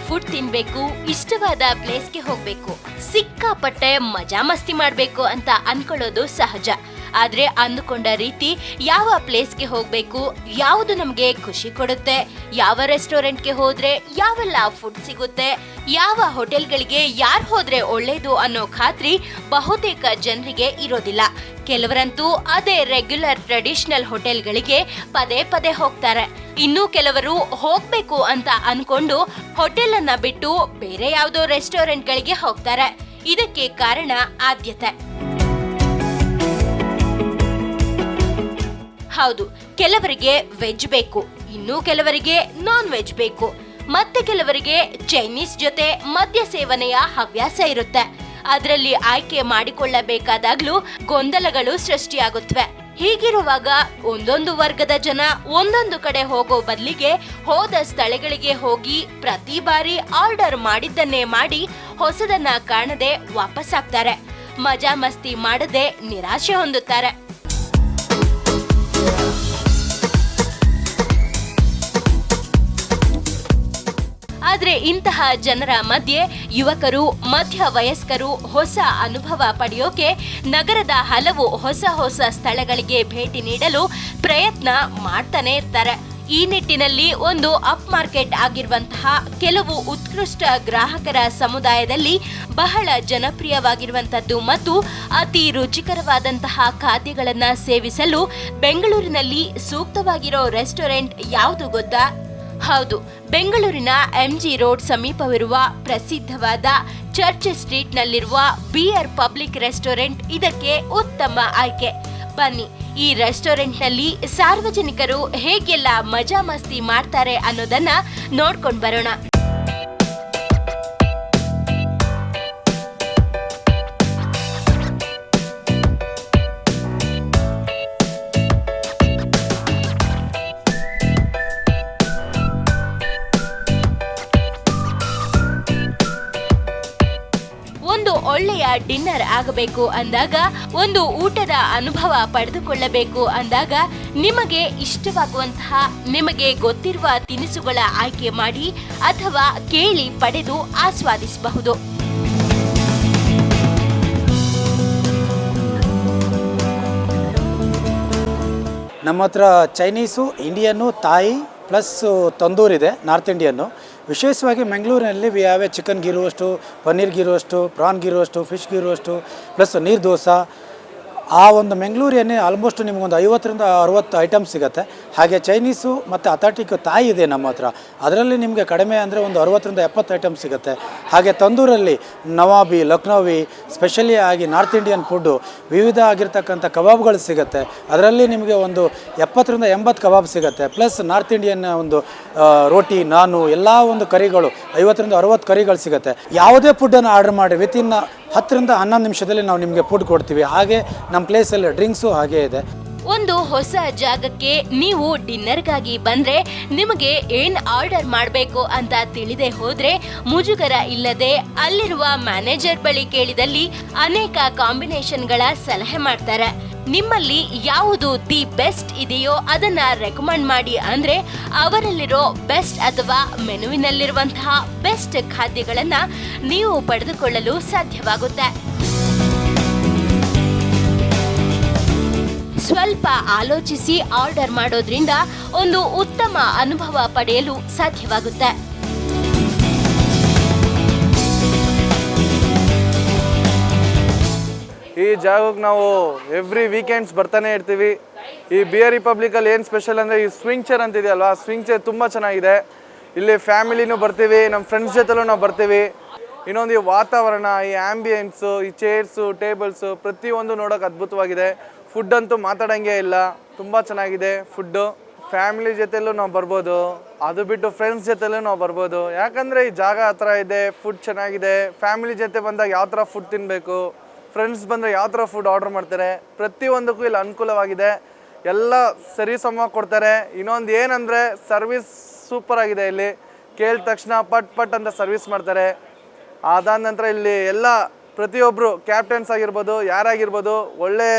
Food ತಿನ್ಬೇಕು, ಇಷ್ಟವಾದ ಪ್ಲೇಸ್ಗೆ ಹೋಗ್ಬೇಕು, ಸಿಕ್ಕಾಪಟ್ಟೆ ಮಜಾ ಮಸ್ತಿ ಮಾಡ್ಬೇಕು ಅಂತ ಅನ್ಕೊಳ್ಳೋದು ಸಹಜ. ಆದ್ರೆ ಅಂದುಕೊಂಡ ರೀತಿ ಯಾವ ಪ್ಲೇಸ್ಗೆ ಹೋಗ್ಬೇಕು, ಯಾವುದು ನಮ್ಗೆ ಖುಷಿ ಕೊಡುತ್ತೆ, ಯಾವ ರೆಸ್ಟೋರೆಂಟ್ಗೆ ಹೋದ್ರೆ ಯಾವೆಲ್ಲ ಫುಡ್ ಸಿಗುತ್ತೆ, ಯಾವ ಹೋಟೆಲ್ಗಳಿಗೆ ಯಾರು ಹೋದ್ರೆ ಒಳ್ಳೇದು ಅನ್ನೋ ಖಾತ್ರಿ ಬಹುತೇಕ ಜನರಿಗೆ ಇರೋದಿಲ್ಲ. ಕೆಲವರಂತೂ ಅದೇ ರೆಗ್ಯುಲರ್ ಟ್ರೆಡಿಷನಲ್ ಹೋಟೆಲ್ಗಳಿಗೆ ಪದೇ ಪದೇ ಹೋಗ್ತಾರೆ. ಇನ್ನು ಕೆಲವರು ಹೋಗ್ಬೇಕು ಅಂತ ಅನ್ಕೊಂಡು ಹೋಟೆಲ್ ಅನ್ನ ಬಿಟ್ಟು ಬೇರೆ ಯಾವುದೋ ರೆಸ್ಟೋರೆಂಟ್ಗಳಿಗೆ ಹೋಗ್ತಾರೆ. ಇದಕ್ಕೆ ಕಾರಣ ಆದ್ಯತೆ. ಹೌದು, ಕೆಲವರಿಗೆ ವೆಜ್ ಬೇಕು, ಇನ್ನು ಕೆಲವರಿಗೆ ನಾನ್ ವೆಜ್ ಬೇಕು, ಮತ್ತೆ ಕೆಲವರಿಗೆ ಚೈನೀಸ್ ಜೊತೆ ಮದ್ಯ ಸೇವನೆಯ ಹವ್ಯಾಸ ಇರುತ್ತೆ. ಅದರಲ್ಲಿ ಆಯ್ಕೆ ಮಾಡಿಕೊಳ್ಳಬೇಕಾದಾಗ್ಲೂ ಗೊಂದಲಗಳು ಸೃಷ್ಟಿಯಾಗುತ್ತವೆ. ಹೀಗಿರುವಾಗ ಒಂದೊಂದು ವರ್ಗದ ಜನ ಒಂದೊಂದು ಕಡೆ ಹೋಗೋ ಬದಲಿಗೆ ಹೋದ ಸ್ಥಳಗಳಿಗೆ ಹೋಗಿ ಪ್ರತಿ ಬಾರಿ ಆರ್ಡರ್ ಮಾಡಿದ್ದನ್ನೇ ಮಾಡಿ ಹೊಸದನ್ನ ಕಾಣದೆ ವಾಪಸ್ ಆಗ್ತಾರೆ. ಮಜಾ ಮಸ್ತಿ ಮಾಡದೆ ನಿರಾಶೆ ಹೊಂದುತ್ತಾರೆ. ಆದ್ರೆ ಇಂತಹ ಜನರ ಮಧ್ಯೆ ಯುವಕರು, ಮಧ್ಯ ವಯಸ್ಕರು ಹೊಸ ಅನುಭವ ಪಡೆಯೋಕೆ ನಗರದ ಹಲವು ಹೊಸ ಹೊಸ ಸ್ಥಳಗಳಿಗೆ ಭೇಟಿ ನೀಡಲು ಪ್ರಯತ್ನ ಮಾಡ್ತಾನೆ ಇರ್ತಾರೆ. ಈ ನಿಟ್ಟಿನಲ್ಲಿ ಒಂದು ಅಪ್ ಮಾರ್ಕೆಟ್ ಆಗಿರುವಂತಹ ಕೆಲವು ಉತ್ಕೃಷ್ಟ ಗ್ರಾಹಕರ ಸಮುದಾಯದಲ್ಲಿ ಬಹಳ ಜನಪ್ರಿಯವಾಗಿರುವಂತದ್ದು ಮತ್ತು ಅತಿ ರುಚಿಕರವಾದಂತಹ ಖಾದ್ಯಗಳನ್ನ ಸೇವಿಸಲು ಬೆಂಗಳೂರಿನಲ್ಲಿ ಸೂಕ್ತವಾಗಿರೋ ರೆಸ್ಟೋರೆಂಟ್ ಯಾವುದು ಗೊತ್ತಾ? ಹೌದು, ಬೆಂಗಳೂರಿನ MG ರೋಡ್ ಸಮೀಪವಿರುವ ಪ್ರಸಿದ್ಧವಾದ ಚರ್ಚ್ ಸ್ಟ್ರೀಟ್ ನಲ್ಲಿರುವ ಬಿಯರ್ ಪಬ್ಲಿಕ್ ರೆಸ್ಟೋರೆಂಟ್ ಇದಕ್ಕೆ ಉತ್ತಮ ಆಯ್ಕೆ. ಬನ್ನಿ, ಈ ರೆಸ್ಟೋರೆಂಟ್ನಲ್ಲಿ ಸಾರ್ವಜನಿಕರು ಹೇಗೆಲ್ಲ ಮಜಾ ಮಸ್ತಿ ಮಾಡ್ತಾರೆ ಅನ್ನೋದನ್ನ ನೋಡ್ಕೊಂಡು ಬರೋಣ. ಒಳ್ಳೆಯ ಡಿನ್ನರ್ ಆಗಬೇಕು ಅಂದಾಗ, ಒಂದು ಊಟದ ಅನುಭವ ಪಡೆದುಕೊಳ್ಳಬೇಕು ಅಂದಾಗ ನಿಮಗೆ ಇಷ್ಟವಾಗುವಂತಹ, ನಿಮಗೆ ಗೊತ್ತಿರುವ ತಿನಿಸುಗಳ ಆಯ್ಕೆ ಮಾಡಿ ಅಥವಾ ಕೇಳಿ ಪಡೆದು ಆಸ್ವಾದಿಸಬಹುದು. ನಮ್ಮ ಹತ್ರ ಚೈನೀಸು, ಇಂಡಿಯನ್ನು, ತಾಯಿ ಪ್ಲಸ್ ತಂದೂರಿದೆ, ನಾರ್ತ್ ಇಂಡಿಯನ್ನು. ವಿಶೇಷವಾಗಿ ಮಂಗಳೂರಿನಲ್ಲಿ we have A chicken ghee roast, paneer ghee roast, prawn ghee roast, fish ghee roast plus ನೀರು ದೋಸೆ. ಆ ಒಂದು ಮಂಗಳೂರಿಯನ್ನೇ ಆಲ್ಮೋಸ್ಟ್ ನಿಮಗೊಂದು 50ರಿಂದ 60 ಐಟಮ್ಸ್ ಸಿಗುತ್ತೆ. ಹಾಗೆ ಚೈನೀಸು ಮತ್ತು ಅಥಾಟಿಕ್ ತಾಯಿ ಇದೆ ನಮ್ಮ ಹತ್ರ, ಅದರಲ್ಲಿ ನಿಮಗೆ ಕಡಿಮೆ ಅಂದರೆ ಒಂದು 60ರಿಂದ 70 ಐಟಮ್ಸ್ ಸಿಗುತ್ತೆ. ಹಾಗೆ ತಂದೂರಲ್ಲಿ ನವಾಬಿ, ಲಕ್ನೋವಿ, ಸ್ಪೆಷಲಿ ಆಗಿ ನಾರ್ತ್ ಇಂಡಿಯನ್ ಫುಡ್ಡು ವಿವಿಧ ಆಗಿರ್ತಕ್ಕಂಥ ಕಬಾಬ್ಗಳು ಸಿಗುತ್ತೆ. ಅದರಲ್ಲಿ ನಿಮಗೆ ಒಂದು 70ರಿಂದ 80 ಕಬಾಬ್ ಸಿಗುತ್ತೆ. ಪ್ಲಸ್ ನಾರ್ತ್ ಇಂಡಿಯನ್ ಒಂದು ರೋಟಿ, ನಾನು ಎಲ್ಲ ಒಂದು ಕರಿಗಳು 50ರಿಂದ 60 ಕರಿಗಳು ಸಿಗುತ್ತೆ. ಯಾವುದೇ ಫುಡ್ಡನ್ನು ಆರ್ಡರ್ ಮಾಡಿ ವಿತಿನ್ 10ರಿಂದ 11 ನಿಮಿಷದಲ್ಲಿ ನಾವು ನಿಮಗೆ ಫುಡ್ ಕೊಡ್ತೀವಿ. ಹಾಗೆ ನಮ್ಮ ಪ್ಲೇಸಲ್ಲಿ ಡ್ರಿಂಕ್ಸು ಹಾಗೇ ಇದೆ. ಒಂದು ಹೊಸ ಜಾಗಕ್ಕೆ ನೀವು ಡಿನ್ನರ್ಗಾಗಿ ಬಂದ್ರೆ ನಿಮಗೆ ಏನ್ ಆರ್ಡರ್ ಮಾಡಬೇಕು ಅಂತ ತಿಳಿದೇ ಹೋದ್ರೆ ಮುಜುಗರ ಇಲ್ಲದೆ ಅಲ್ಲಿರುವ ಮ್ಯಾನೇಜರ್ ಬಳಿ ಕೇಳಿದಲ್ಲಿ ಅನೇಕ ಕಾಂಬಿನೇಷನ್ಗಳ ಸಲಹೆ ಮಾಡ್ತಾರೆ. ನಿಮ್ಮಲ್ಲಿ ಯಾವುದು ದಿ ಬೆಸ್ಟ್ ಇದೆಯೋ ಅದನ್ನ ರೆಕಮೆಂಡ್ ಮಾಡಿ ಅಂದ್ರೆ ಅವರಲ್ಲಿರೋ ಬೆಸ್ಟ್ ಅಥವಾ ಮೆನುವಿನಲ್ಲಿರುವಂತಹ ಬೆಸ್ಟ್ ಖಾದ್ಯಗಳನ್ನ ನೀವು ಪಡೆದುಕೊಳ್ಳಲು ಸಾಧ್ಯವಾಗುತ್ತೆ. ಸ್ವಲ್ಪ ಆಲೋಚಿಸಿ ಆರ್ಡರ್ ಮಾಡೋದ್ರಿಂದ ಒಂದು ಉತ್ತಮ ಅನುಭವ ಪಡೆಯಲು ಸಾಧ್ಯವಾಗುತ್ತೆ. ಈ ಜಾಗಕ್ಕೆ ನಾವು ಎವ್ರಿ ವೀಕೆಂಡ್ಸ್ ಬರ್ತಾನೆ ಇರ್ತೀವಿ. ಈ ಬಿಯರ್ ರಿಪಬ್ಲಿಕಲ್ಲಿ ಏನು ಸ್ಪೆಷಲ್ ಅಂದರೆ ಈ ಸ್ವಿಂಗ್ ಚೇರ್ ಅಂತ ಇದೆಯಲ್ವಾ, ಸ್ವಿಂಗ್ ಚೇರ್ ತುಂಬ ಚೆನ್ನಾಗಿದೆ. ಇಲ್ಲಿ ಫ್ಯಾಮಿಲಿನೂ ಬರ್ತೀವಿ, ನಮ್ಮ ಫ್ರೆಂಡ್ಸ್ ಜೊತೆಲೂ ನಾವು ಬರ್ತೀವಿ. ಇನ್ನೊಂದು ಈ ವಾತಾವರಣ, ಈ ಆ್ಯಂಬಿಯನ್ಸು, ಈ ಚೇರ್ಸು, ಟೇಬಲ್ಸು ಪ್ರತಿಯೊಂದು ನೋಡೋಕೆ ಅದ್ಭುತವಾಗಿದೆ. ಫುಡ್ ಅಂತೂ ಮಾತಾಡೋಂಗೆ ಇಲ್ಲ, ತುಂಬ ಚೆನ್ನಾಗಿದೆ ಫುಡ್ಡು. ಫ್ಯಾಮಿಲಿ ಜೊತೆಲೂ ನಾವು ಬರ್ಬೋದು, ಅದು ಬಿಟ್ಟು ಫ್ರೆಂಡ್ಸ್ ಜೊತೆಲೂ ನಾವು ಬರ್ಬೋದು. ಯಾಕಂದರೆ ಈ ಜಾಗ ಆ ಥರ ಇದೆ, ಫುಡ್ ಚೆನ್ನಾಗಿದೆ. ಫ್ಯಾಮಿಲಿ ಜೊತೆ ಬಂದಾಗ ಯಾವ ಥರ ಫುಡ್ ತಿನ್ನಬೇಕು, ಫ್ರೆಂಡ್ಸ್ ಬಂದರೆ ಯಾವ ಥರ ಫುಡ್ ಆರ್ಡರ್ ಮಾಡ್ತಾರೆ, ಪ್ರತಿಯೊಂದಕ್ಕೂ ಇಲ್ಲಿ ಅನುಕೂಲವಾಗಿದೆ. ಎಲ್ಲ ಸರಿ ಸಮ ಕೊಡ್ತಾರೆ. ಇನ್ನೊಂದು ಏನಂದರೆ ಸರ್ವಿಸ್ ಸೂಪರ್ ಆಗಿದೆ. ಇಲ್ಲಿ ಕೇಳಿದ ತಕ್ಷಣ ಪಟ್ ಅಂತ ಸರ್ವಿಸ್ ಮಾಡ್ತಾರೆ. ಅದಾದ ನಂತರ ಇಲ್ಲಿ ಎಲ್ಲ ಪ್ರತಿಯೊಬ್ಬರು ಕ್ಯಾಪ್ಟನ್ಸ್ ಆಗಿರ್ಬೋದು, ಯಾರಾಗಿರ್ಬೋದು, ಒಳ್ಳೆ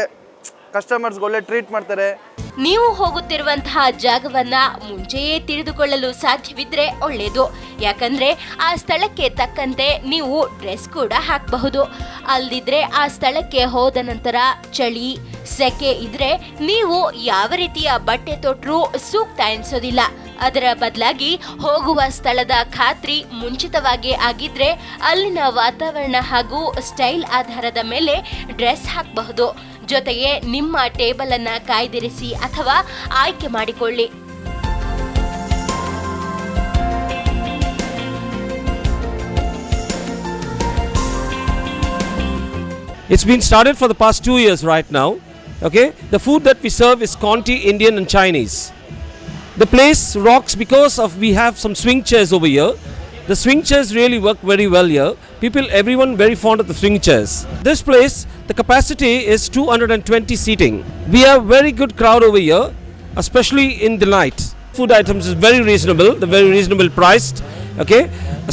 ಕಸ್ಟಮರ್ಸ್ಗೆ ಒಳ್ಳೆ ಟ್ರೀಟ್ ಮಾಡ್ತಾರೆ. ನೀವು ಹೋಗುತ್ತಿರುವಂತಹ ಜಾಗವನ್ನ ಮುಂಚೆಯೇ ತಿಳಿದುಕೊಳ್ಳಲು ಸಾಧ್ಯವಿದ್ರೆ ಒಳ್ಳೆಯದು. ಯಾಕಂದ್ರೆ ಆ ಸ್ಥಳಕ್ಕೆ ತಕ್ಕಂತೆ ನೀವು ಡ್ರೆಸ್ ಕೂಡ ಹಾಕಬಹುದು. ಅಲ್ದಿದ್ರೆ ಆ ಸ್ಥಳಕ್ಕೆ ಹೋದ ನಂತರ ಚಳಿ ಸೆಕೆ ಇದ್ರೆ ನೀವು ಯಾವ ರೀತಿಯ ಬಟ್ಟೆ ತೊಟ್ರೂ ಸೂಕ್ತ ಎನಿಸೋದಿಲ್ಲ. ಅದರ ಬದಲಾಗಿ ಹೋಗುವ ಸ್ಥಳದ ಖಾತ್ರಿ ಮುಂಚಿತವಾಗಿ ಆಗಿದ್ರೆ ಅಲ್ಲಿನ ವಾತಾವರಣ ಹಾಗೂ ಸ್ಟೈಲ್ ಆಧಾರದ ಮೇಲೆ ಡ್ರೆಸ್ ಹಾಕಬಹುದು. ಜೊತೆಗೆ ನಿಮ್ಮ ಟೇಬಲ್ ಅನ್ನ ಕಾಯ್ದಿರಿಸಿ ಅಥವಾ ಆಯ್ಕೆ ಮಾಡಿಕೊಳ್ಳಿ. It's been started for the past 2 years right now. Okay, the food that we serve is Conti, Indian and Chinese. The place rocks because of we have some swing chairs over here. The swing chairs really work very well here. Everyone very fond of the swing chairs. This place, the capacity is 220 seating. We have very good crowd over here, especially in the night. Food items is very reasonable, they're very reasonable priced. Okay,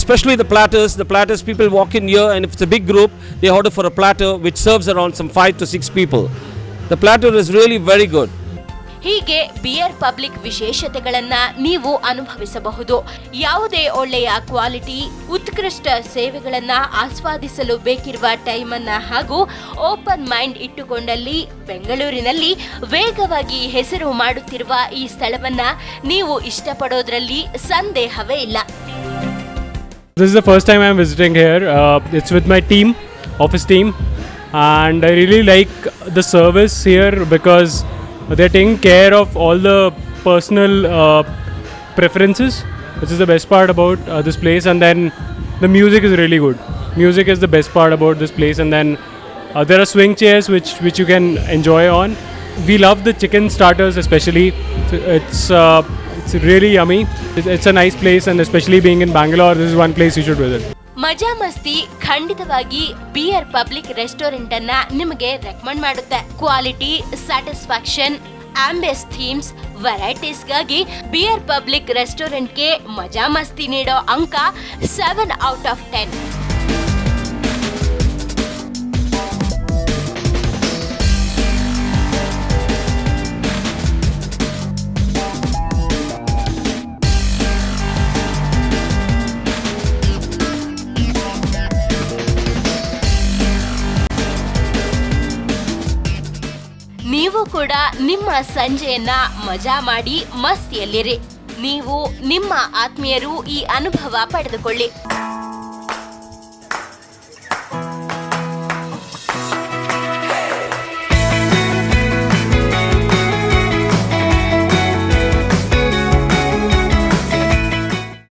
especially the platters. The platters, people walk in here and if it's a big group, they order for a platter which serves around some 5 to 6 people. The platter is really very good. ಹೀಗೆ beer public ವಿಶೇಷತೆಗಳನ್ನ ನೀವು ಅನುಭವಿಸಬಹುದು. ಯಾವುದೇ ಒಳ್ಳೆಯ quality, ಉತ್ಕೃಷ್ಟ ಸೇವೆಗಳನ್ನ ಆಸ್ವಾದಿಸಲು ಬೇಕಿರುವ time ಅನ್ನ ಹಾಗೂ ಓಪನ್ ಮೈಂಡ್ ಇಟ್ಟುಕೊಂಡಲ್ಲಿ ಬೆಂಗಳೂರಿನಲ್ಲಿ ವೇಗವಾಗಿ ಹೆಸರು ಮಾಡುತ್ತಿರುವ ಈ ಸ್ಥಳವನ್ನ ನೀವು ಇಷ್ಟಪಡೋದ್ರಲ್ಲಿ ಸಂದೇಹವೇ ಇಲ್ಲ. This is the first time I'm visiting here. It's with my team, office team, and I really like the service here because they're taking care of all the personal preferences, which is the best part about this place. And then the music is really good. Music is the best part about this place. And then there are swing chairs which you can enjoy on. We love the chicken starters especially. It's really yummy. It's a nice place, and especially being in Bangalore, this is one place you should visit. ಮಜಾ ಮಸ್ತಿ ಖಂಡಿತವಾಗಿ beer public restaurant ಅನ್ನ ನಿಮಗೆ recommend ಮಾಡುತ್ತೆ. Quality, satisfaction, ambience themes, ವೆರೈಟೀಸ್ಗಾಗಿ beer public ರೆಸ್ಟೋರೆಂಟ್ಗೆ ಮಜಾ ಮಸ್ತಿ ನೀಡೋ ಅಂಕ 7 ಔಟ್ ಆಫ್ 10. ನೀವು ಕೂಡ ನಿಮ್ಮ ಸಂಜೆಯನ್ನ ಮಜಾ ಮಾಡಿ ಮಸ್ತಿಯಲ್ಲಿರಿ. ನೀವು ನಿಮ್ಮ ಆತ್ಮೀಯರು ಈ ಅನುಭವ ಪಡೆದುಕೊಳ್ಳಿ.